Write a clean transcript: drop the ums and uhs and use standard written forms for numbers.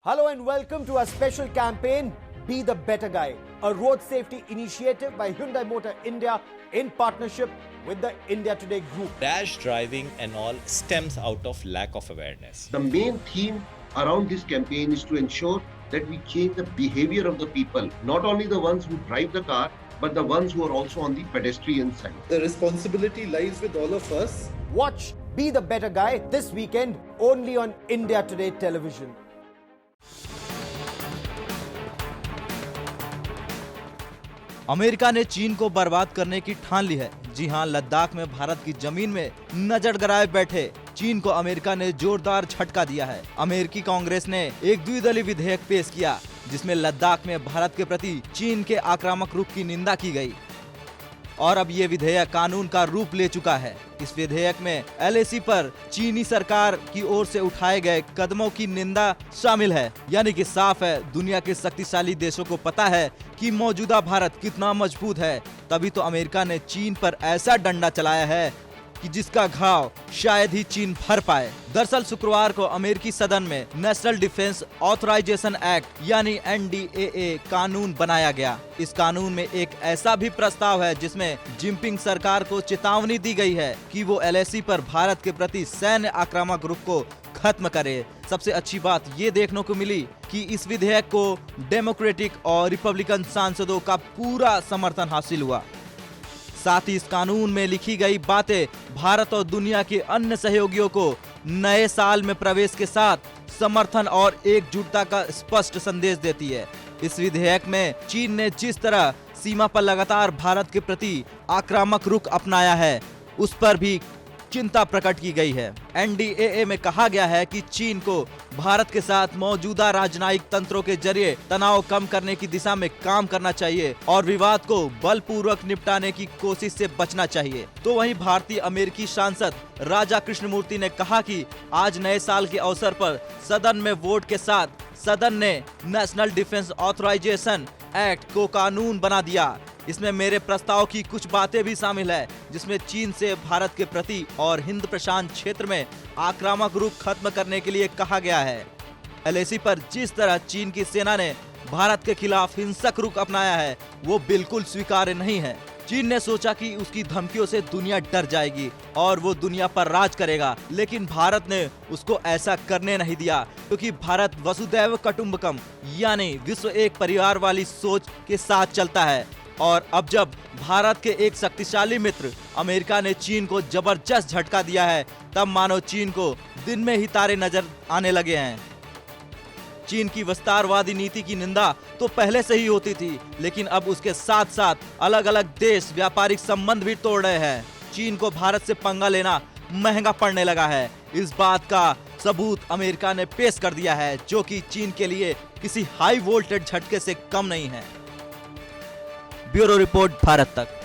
Hello and welcome to our special campaign, Be the Better Guy, a road safety initiative by Hyundai Motor India in partnership with the India Today Group. Rash driving and all stems out of lack of awareness. The main theme around this campaign is to ensure that we change the behavior of the people, not only the ones who drive the car, but the ones who are also on the pedestrian side. The responsibility lies with all of us. Watch Be the Better Guy this weekend only on India Today Television. America ने चीन को बर्बाद करने की ठान ली है। जी हां, लद्दाख में भारत की जमीन में नजर गड़ाए बैठे चीन को अमेरिका ने जोरदार झटका दिया है। अमेरिकी कांग्रेस ने एक द्विदलीय विधेयक पेश किया जिसमें लद्दाख में भारत के प्रति चीन के आक्रामक रुख की निंदा की गई और अब ये विधेयक कानून का रूप ले चुका है। इस विधेयक में LAC पर चीनी सरकार की ओर से उठाए गए कदमों की निंदा शामिल है। यानी कि साफ है, दुनिया के शक्तिशाली देशों को पता है कि मौजूदा भारत कितना मजबूत है। तभी तो अमेरिका ने चीन पर ऐसा डंडा चलाया है कि जिसका घाव शायद ही चीन भर पाए। दरअसल शुक्रवार को अमेरिकी सदन में नेशनल डिफेंस ऑथराइजेशन एक्ट यानी NDAA कानून बनाया गया। इस कानून में एक ऐसा भी प्रस्ताव है जिसमें जिनपिंग सरकार को चेतावनी दी गई है कि वो LAC पर भारत के प्रति सैन्य आक्रामक रुख को खत्म करे। सबसे अच्छी बात ये देखने को मिली कि इस विधेयक को डेमोक्रेटिक और रिपब्लिकन सांसदों का पूरा समर्थन हासिल हुआ। साथ ही इस कानून में लिखी गई बातें भारत और दुनिया के अन्य सहयोगियों को नए साल में प्रवेश के साथ समर्थन और एकजुटता का स्पष्ट संदेश देती है। इस विधेयक में चीन ने जिस तरह सीमा पर लगातार भारत के प्रति आक्रामक रुख अपनाया है, उस पर भी चिंता प्रकट की गई है। NDAA में कहा गया है कि चीन को भारत के साथ मौजूदा राजनयिक तंत्रों के जरिए तनाव कम करने की दिशा में काम करना चाहिए और विवाद को बलपूर्वक निपटाने की कोशिश से बचना चाहिए। तो वहीं भारतीय अमेरिकी सांसद राजा कृष्णमूर्ति ने कहा कि आज नए साल के अवसर पर सदन में वोट के साथ सदन ने नेशनल डिफेंस ऑथराइजेशन एक्ट को कानून बना दिया। इसमें मेरे प्रस्ताव की कुछ बातें भी शामिल है जिसमें चीन से भारत के प्रति और हिंद प्रशांत क्षेत्र में आक्रामक रुख खत्म करने के लिए कहा गया है। LAC पर जिस तरह चीन की सेना ने भारत के खिलाफ हिंसक रुख अपनाया है, वो बिल्कुल स्वीकार्य नहीं है। चीन ने सोचा कि उसकी धमकियों से दुनिया डर जाएगी और वो दुनिया पर राज करेगा, लेकिन भारत ने उसको ऐसा करने नहीं दिया क्योंकि भारत वसुदैव कुटुंबकम यानी विश्व एक परिवार वाली सोच के साथ चलता है। और अब जब भारत के एक शक्तिशाली मित्र अमेरिका ने चीन को जबरदस्त झटका दिया है, तब मानो चीन को दिन में ही तारे नजर आने लगे हैं। चीन की विस्तारवादी नीति की निंदा तो पहले से ही होती थी, लेकिन अब उसके साथ साथ अलग अलग देश व्यापारिक संबंध भी तोड़ रहे हैं। चीन को भारत से पंगा लेना महंगा पड़ने लगा है। इस बात का सबूत अमेरिका ने पेश कर दिया है, जो कि चीन के लिए किसी हाई वोल्टेज झटके से कम नहीं है। ब्यूरो रिपोर्ट, भारत तक।